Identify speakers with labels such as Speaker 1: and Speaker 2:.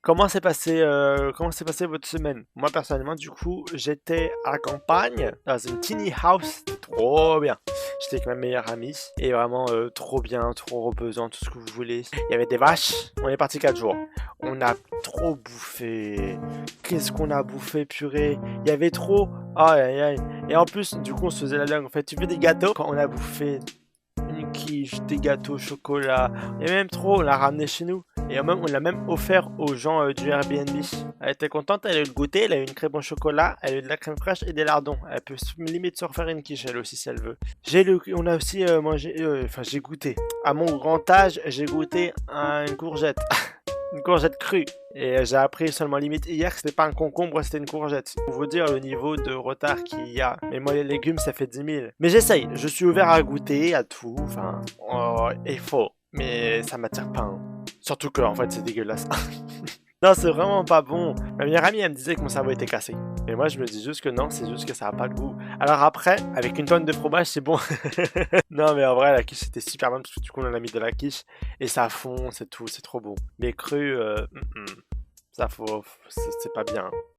Speaker 1: comment s'est passé votre semaine? Moi personnellement, du coup, j'étais à la campagne, dans une tiny house, c'était trop bien. J'étais avec ma meilleure amie et vraiment trop bien, trop reposant, tout ce que vous voulez. Il y avait des vaches. On est parti 4 jours. On a trop bouffé. Qu'est-ce qu'on a bouffé, purée? Il y avait trop. Aïe aïe aïe. Et en plus, du coup, on se faisait la langue. En fait, tu fais des gâteaux. Quand on a bouffé une quiche, des gâteaux au chocolat. Et même trop, on l'a ramené chez nous. Et même, on l'a même offert aux gens du Airbnb. Elle était contente, elle a eu le goûter, elle a eu une crème au chocolat, elle a eu de la crème fraîche et des lardons. Elle peut limite se refaire une quiche elle aussi si elle veut. On a aussi mangé, enfin j'ai goûté. À mon grand âge, j'ai goûté une courgette. Une courgette crue. Et j'ai appris seulement limite hier que c'était pas un concombre, c'était une courgette. Pour vous dire le niveau de retard qu'il y a. Mais moi, les légumes, ça fait 10 000. Mais j'essaye. Je suis ouvert à goûter, à tout. Enfin, oh, il faut. Mais ça m'attire pas, hein. Surtout que, en fait, c'est dégueulasse. Non, c'est vraiment pas bon. Ma meilleure amie, elle me disait que mon cerveau était cassé. Mais moi, je me dis juste que non, c'est juste que ça a pas le goût. Alors après, avec une tonne de fromage, c'est bon. Non, mais en vrai, la quiche, c'était super bon parce que du coup, on a mis de la quiche et ça fond, c'est tout, c'est trop bon. Mais cru, ça faut, c'est pas bien.